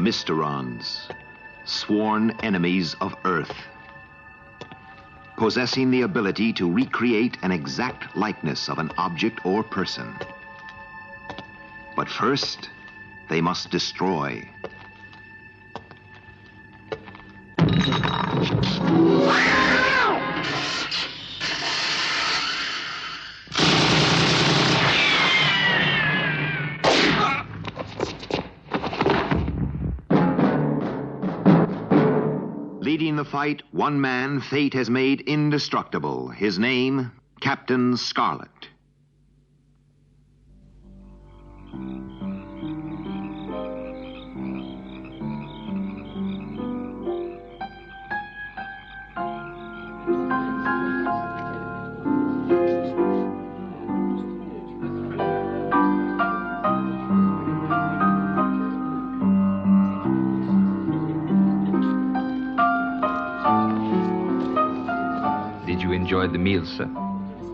Mysterons, sworn enemies of Earth, possessing the ability to recreate an exact likeness of an object or person. But first, they must destroy. Leading the fight, one man fate has made indestructible. His name, Captain Scarlet. Did you enjoy the meal, sir?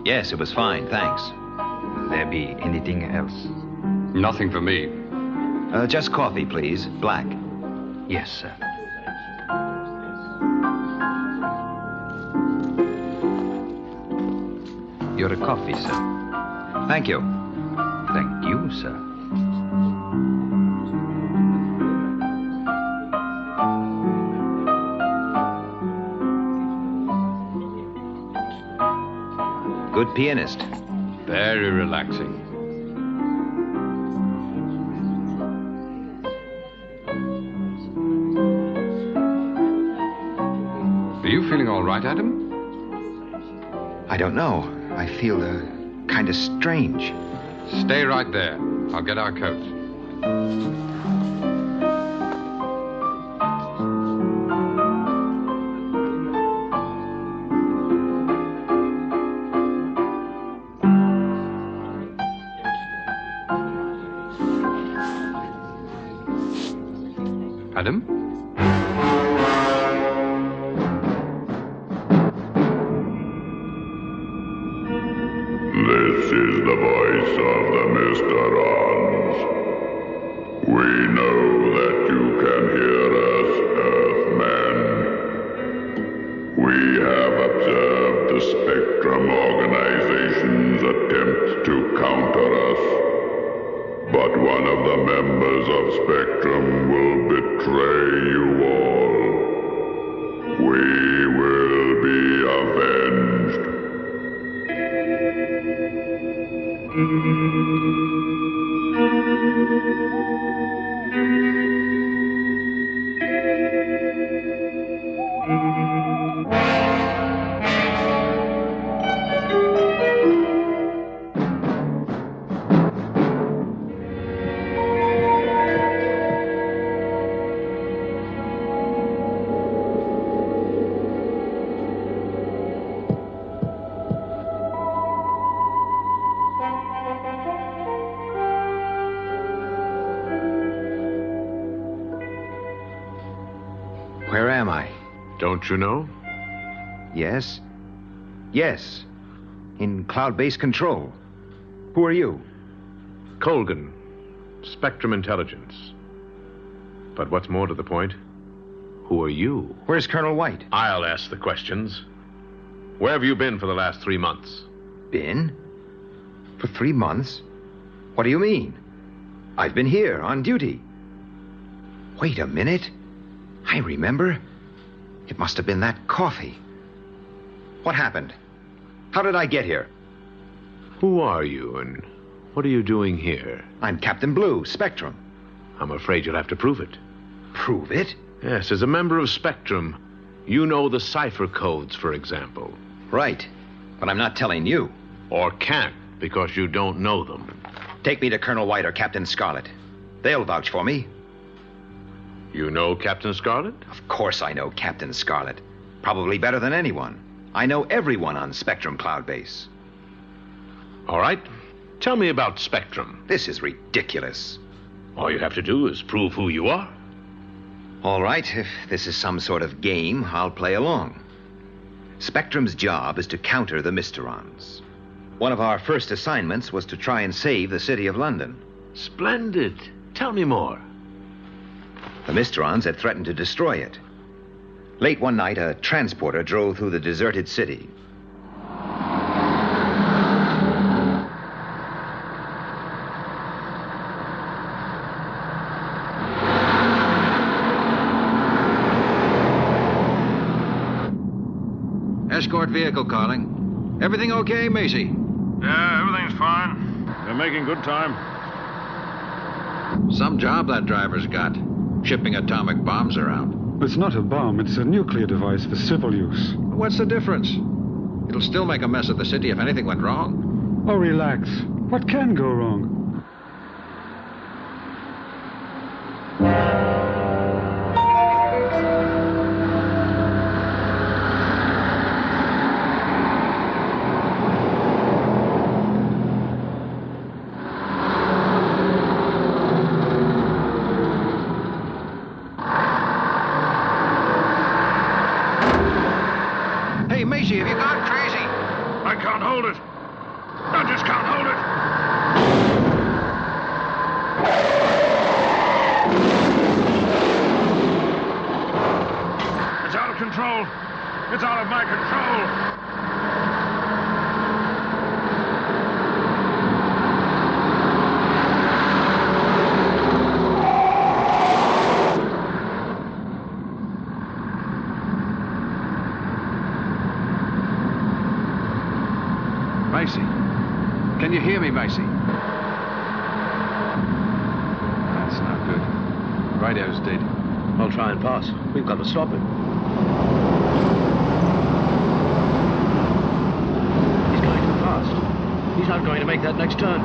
Yes, it was fine, thanks. Will there be anything else? Nothing for me. Just coffee, please. Black. Yes, sir. Your coffee, sir. Thank you. Thank you, sir. Good pianist. Very relaxing. Are you feeling all right, Adam? I don't know. I feel kind of strange. Stay right there. I'll get our coats. Adam? This is the voice of the Mysterons. We know that you can hear us, Earthmen. We have observed the Spectrum organization's attempt to counter us. But one of the members of Spectrum will betray you all. We will be avenged. Where am I? Don't you know? Yes? Yes. In cloud-based control. Who are you? Colgan. Spectrum Intelligence. But what's more to the point, who are you? Where's Colonel White? I'll ask the questions. Where have you been for the last 3 months? Been? For 3 months? What do you mean? I've been here, on duty. Wait a minute. I remember. It must have been that coffee. What happened? How did I get here? Who are you, and what are you doing here? I'm Captain Blue, Spectrum. I'm afraid you'll have to prove it. Prove it? Yes, as a member of Spectrum, you know the cipher codes, for example. Right. But I'm not telling you. Or can't, because you don't know them. Take me to Colonel White or Captain Scarlet. They'll vouch for me. You know Captain Scarlet? Of course I know Captain Scarlet. Probably better than anyone. I know everyone on Spectrum Cloud Base. All right. Tell me about Spectrum. This is ridiculous. All you have to do is prove who you are. All right, if this is some sort of game, I'll play along. Spectrum's job is to counter the Mysterons. One of our first assignments was to try and save the city of London. Splendid. Tell me more. The Mysterons had threatened to destroy it. Late one night, a transporter drove through the deserted city. Escort vehicle calling. Everything okay, Macy? Yeah, everything's fine. They're making good time. Some job that driver's got. Shipping atomic bombs around. It's not a bomb, it's a nuclear device for civil use. What's the difference? It'll still make a mess of the city if anything went wrong. Oh, relax. What can go wrong? Hey, Macy, have you gone crazy? I can't hold it. I just can't hold it. It's out of control. It's out of my control. Macy. Can you hear me, Macy? That's not good. Radio's dead. I'll try and pass. We've got to stop him. He's going too fast. He's not going to make that next turn.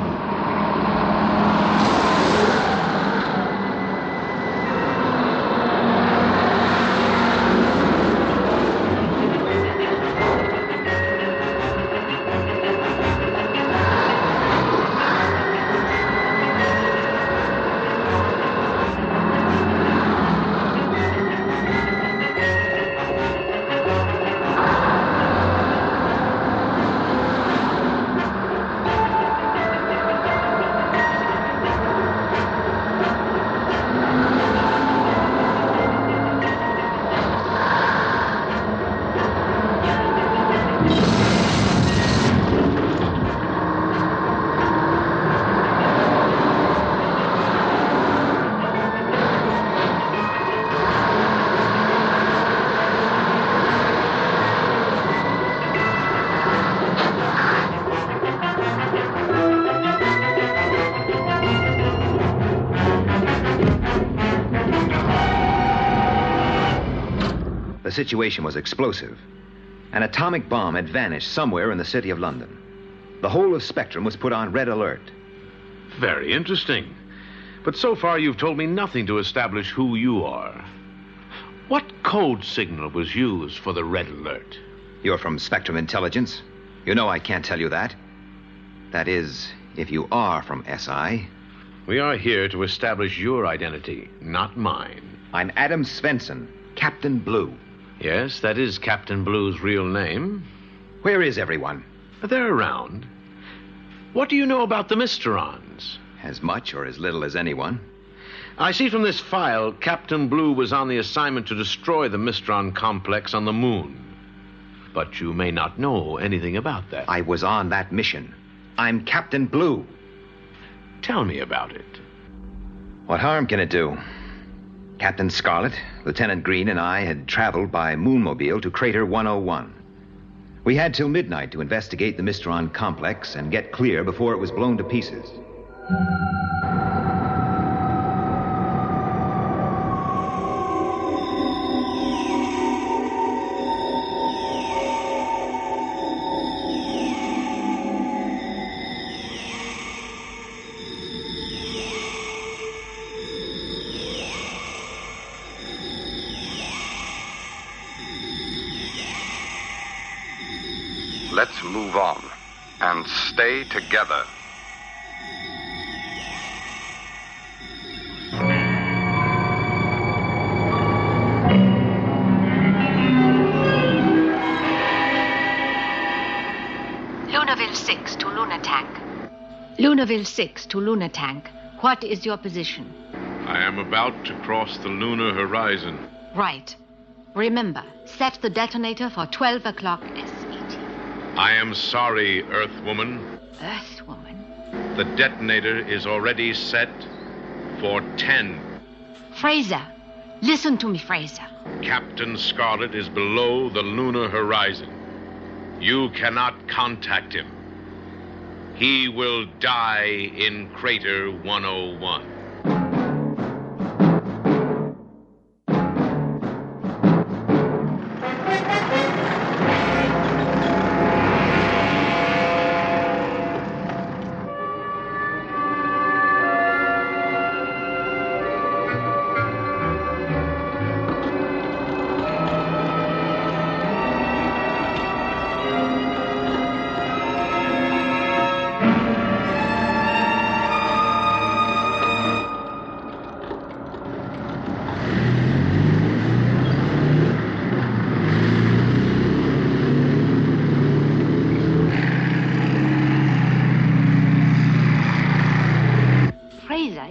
The situation was explosive. An atomic bomb had vanished somewhere in the city of London. The whole of Spectrum was put on red alert. Very interesting. But so far you've told me nothing to establish who you are. What code signal was used for the red alert? You're from Spectrum Intelligence. You know I can't tell you that. That is, if you are from SI. We are here to establish your identity, not mine. I'm Adam Svensson, Captain Blue. Yes, that is Captain Blue's real name. Where is everyone? They're around. What do you know about the Mysterons? As much or as little as anyone. I see from this file Captain Blue was on the assignment to destroy the Mysteron complex on the moon. But you may not know anything about that. I was on that mission. I'm Captain Blue. Tell me about it. What harm can it do? Captain Scarlet, Lieutenant Green, and I had traveled by Moonmobile to Crater 101. We had till midnight to investigate the Mysteron complex and get clear before it was blown to pieces. Let's move on and stay together. Lunaville 6 to Lunar Tank. Lunaville 6 to Lunar Tank. What is your position? I am about to cross the lunar horizon. Right. Remember, set the detonator for 12 o'clock SET. I am sorry, Earthwoman. Earthwoman? The detonator is already set for 10. Fraser, listen to me, Fraser. Captain Scarlet is below the lunar horizon. You cannot contact him. He will die in Crater 101.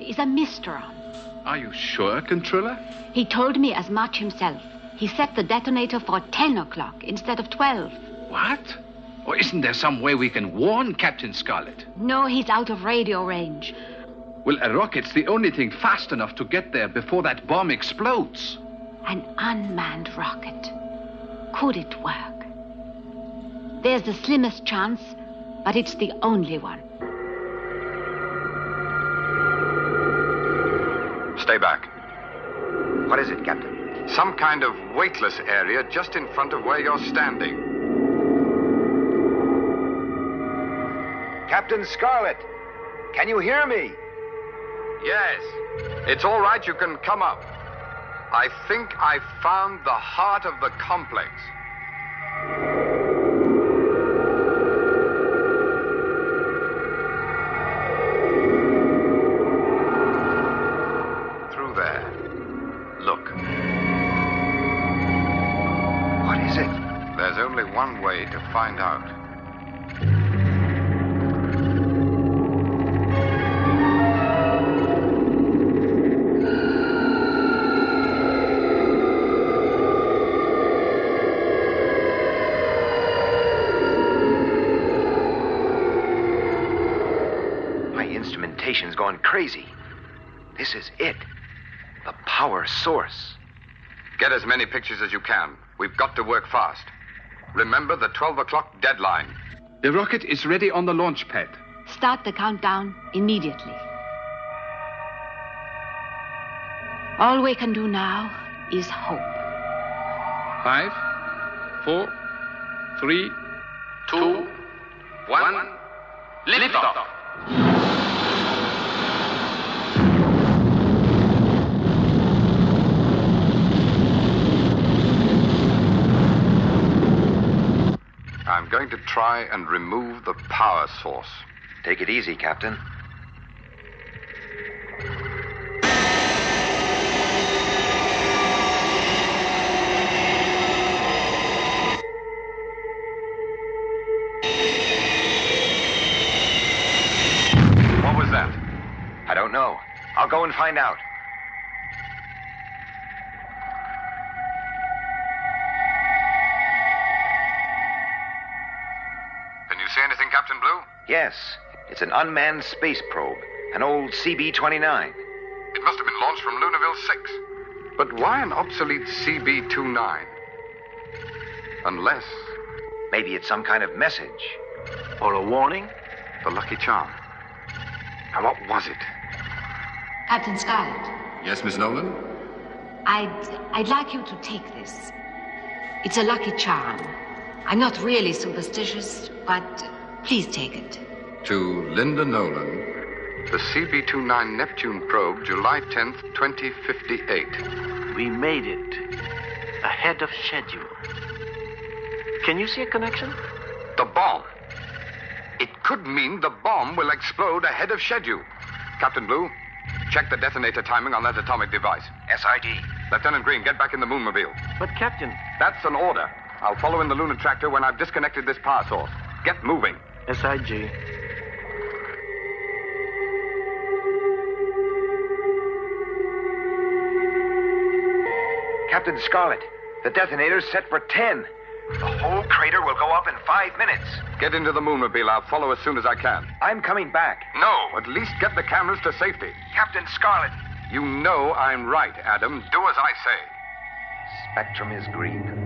Is a Mysteron. Are you sure, Controller? He told me as much himself. He set the detonator for 10 o'clock instead of 12. What? Or isn't there some way we can warn Captain Scarlet? No, he's out of radio range. Well, a rocket's the only thing fast enough to get there before that bomb explodes. An unmanned rocket. Could it work? There's the slimmest chance, but it's the only one. Stay back. What is it, Captain? Some kind of weightless area just in front of where you're standing. Captain Scarlet, can you hear me? Yes. It's all right, you can come up. I think I found the heart of the complex. Through there. Look. What is it? There's only one way to find out. Instrumentation's gone crazy. This is it. The power source. Get as many pictures as you can. We've got to work fast. Remember the 12 o'clock deadline. The rocket is ready on the launch pad. Start the countdown immediately. All we can do now is hope. 5, 4, 3, 2, 1. Lift off. I'm going to try and remove the power source. Take it easy, Captain. What was that? I don't know. I'll go and find out. See anything, Captain Blue? Yes. It's an unmanned space probe. An old CB-29. It must have been launched from Lunarville 6. But why an obsolete CB-29? Unless... maybe it's some kind of message. Or a warning? The Lucky Charm. Now, what was it? Captain Scarlet. Yes, Miss Nolan? I'd like you to take this. It's a lucky charm. I'm not really superstitious, but please take it. To Linda Nolan. The CB-29 Neptune probe, July 10th, 2058. We made it. Ahead of schedule. Can you see a connection? The bomb. It could mean the bomb will explode ahead of schedule. Captain Blue, check the detonator timing on that atomic device. SID. Lieutenant Green, get back in the Moonmobile. But, Captain... That's an order. I'll follow in the lunar tractor when I've disconnected this power source. Get moving. SIG. Captain Scarlet, the detonator's set for 10. The whole crater will go up in 5 minutes. Get into the Moonmobile. I'll follow as soon as I can. I'm coming back. No, at least get the cameras to safety. Captain Scarlet. You know I'm right, Adam. Do as I say. Spectrum is green.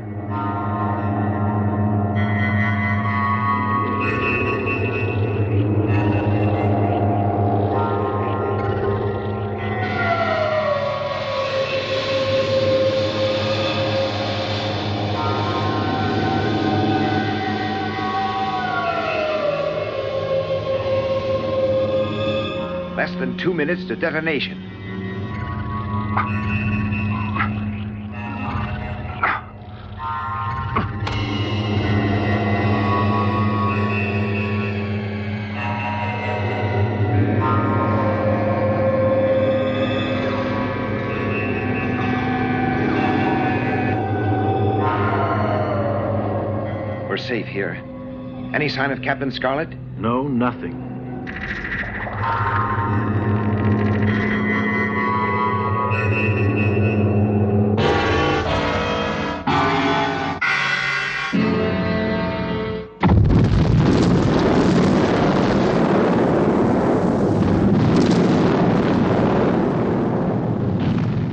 Less than 2 minutes to detonation. We're safe here. Any sign of Captain Scarlet? No, nothing.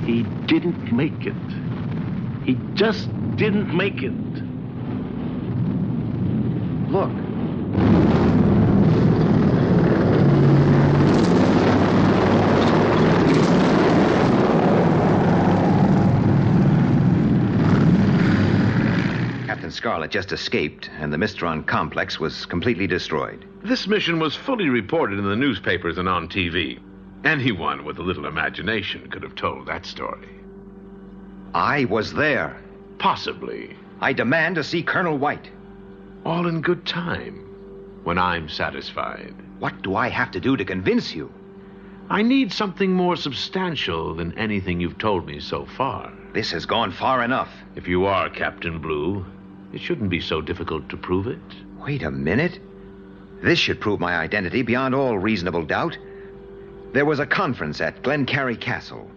He didn't make it. He just didn't make it. Look. Captain Scarlet just escaped, and the Mysteron complex was completely destroyed. This mission was fully reported in the newspapers and on TV. Anyone with a little imagination could have told that story. I was there. Possibly. I demand to see Colonel White. All in good time, when I'm satisfied. What do I have to do to convince you? I need something more substantial than anything you've told me so far. This has gone far enough. If you are Captain Blue, it shouldn't be so difficult to prove it. Wait a minute. This should prove my identity beyond all reasonable doubt. There was a conference at Glencarry Castle.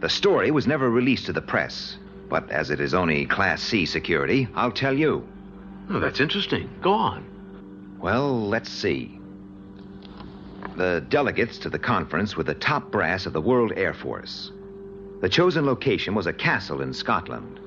The story was never released to the press, but as it is only Class C security, I'll tell you. Oh, that's interesting. Go on. Well, let's see. The delegates to the conference were the top brass of the World Air Force. The chosen location was a castle in Scotland.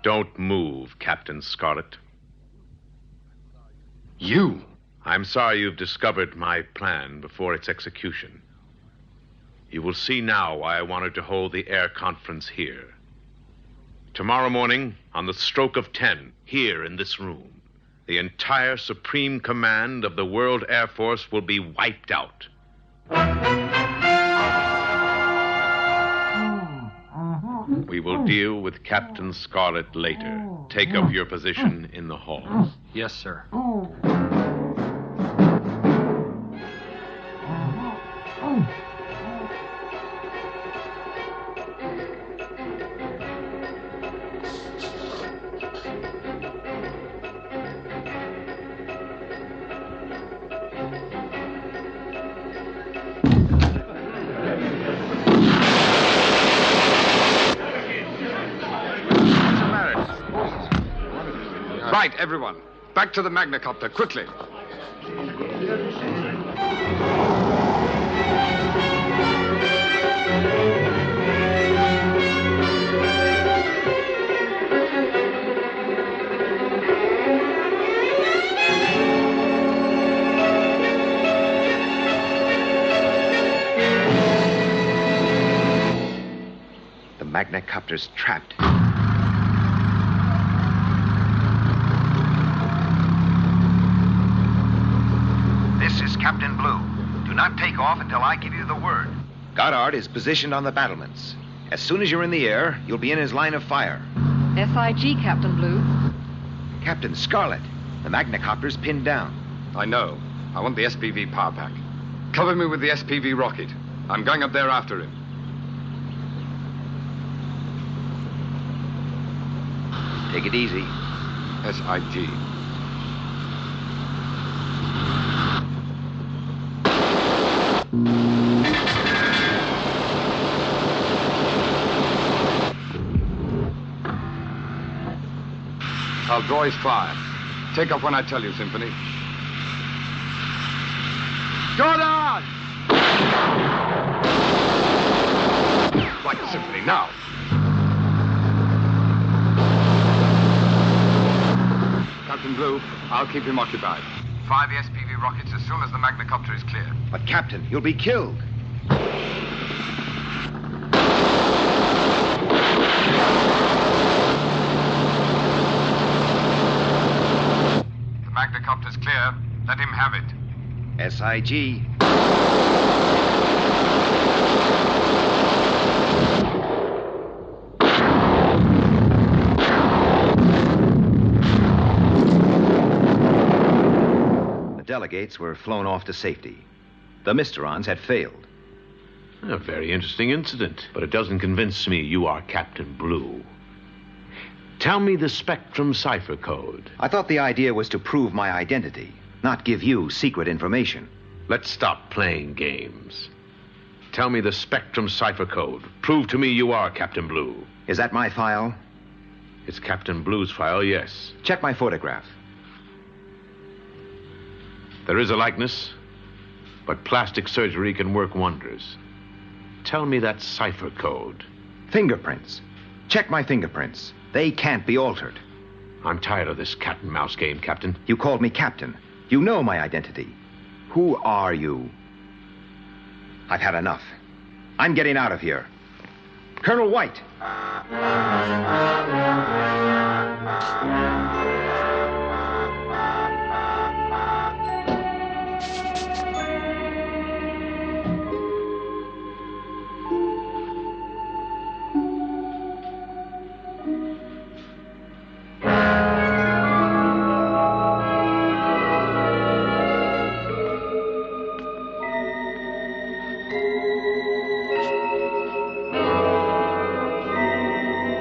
Don't move, Captain Scarlet. You? I'm sorry you've discovered my plan before its execution. You will see now why I wanted to hold the air conference here. Tomorrow morning, on the stroke of 10, here in this room, the entire Supreme Command of the World Air Force will be wiped out. We will deal with Captain Scarlet later. Take up your position in the hall. Yes, sir. Right, everyone. Back to the Magnacopter, quickly. The Magnacopter's trapped. This is Captain Blue. Do not take off off until I give you the word. Goddard is positioned on the battlements. As soon as you're in the air, you'll be in his line of fire. SIG, Captain Blue. Captain Scarlet, the Magnacopter's pinned down. I know. I want the SPV power pack. Cover me with the SPV rocket. I'm going up there after him. Take it easy. SIG. I'll draw his fire. Take off when I tell you, Symphony. Jordan! Like Symphony, now. Captain Blue, I'll keep him occupied. Fire the SPV rockets as soon as the Magnacopter is clear. But, Captain, you'll be killed. The Magnacopter's clear. Let him have it. SIG. The delegates were flown off to safety. The Mysterons had failed. A very interesting incident, but it doesn't convince me you are Captain Blue. Tell me the Spectrum cipher code. I thought the idea was to prove my identity, not give you secret information. Let's stop playing games. Tell me the Spectrum cipher code. Prove to me you are Captain Blue. Is that my file? It's Captain Blue's file, yes. Check my photograph. There is a likeness, but plastic surgery can work wonders. Tell me that cipher code. Fingerprints. Check my fingerprints. They can't be altered. I'm tired of this cat and mouse game, Captain. You called me Captain. You know my identity. Who are you? I've had enough. I'm getting out of here. Colonel White!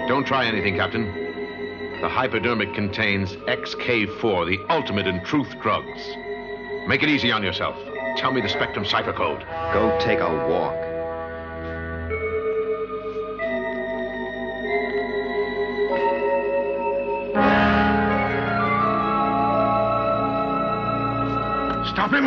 Don't try anything, Captain. The hypodermic contains XK4, the ultimate in truth drugs. Make it easy on yourself. Tell me the Spectrum cipher code. Go take a walk. Stop him!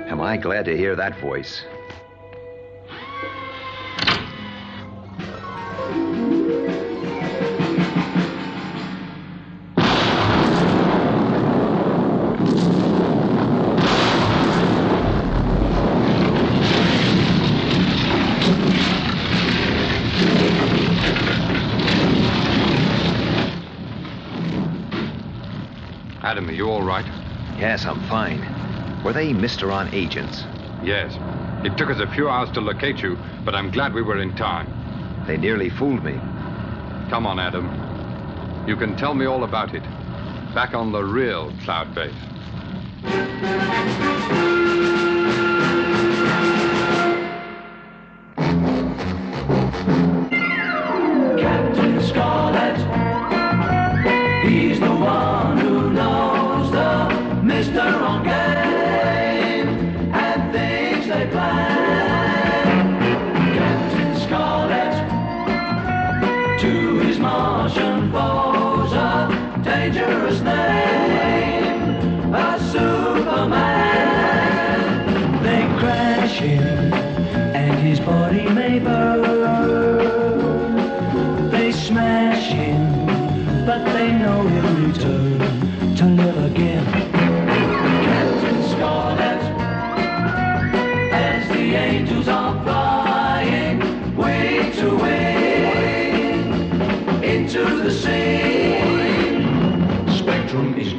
Am I glad to hear that voice? Adam, are you all right? Yes, I'm fine. Were they Mysteron agents? Yes. It took us a few hours to locate you, but I'm glad we were in time. They nearly fooled me. Come on, Adam. You can tell me all about it. Back on the real Cloud Base. Captain Scarlet, he's the one who knows the Mysteron game and things they plan. Captain Scarlet, to his Martian foes, a dangerous name, a Superman. They crash him and his body may burn. They smash him, but they know he'll return to live again. Captain Scarlet,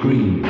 scream.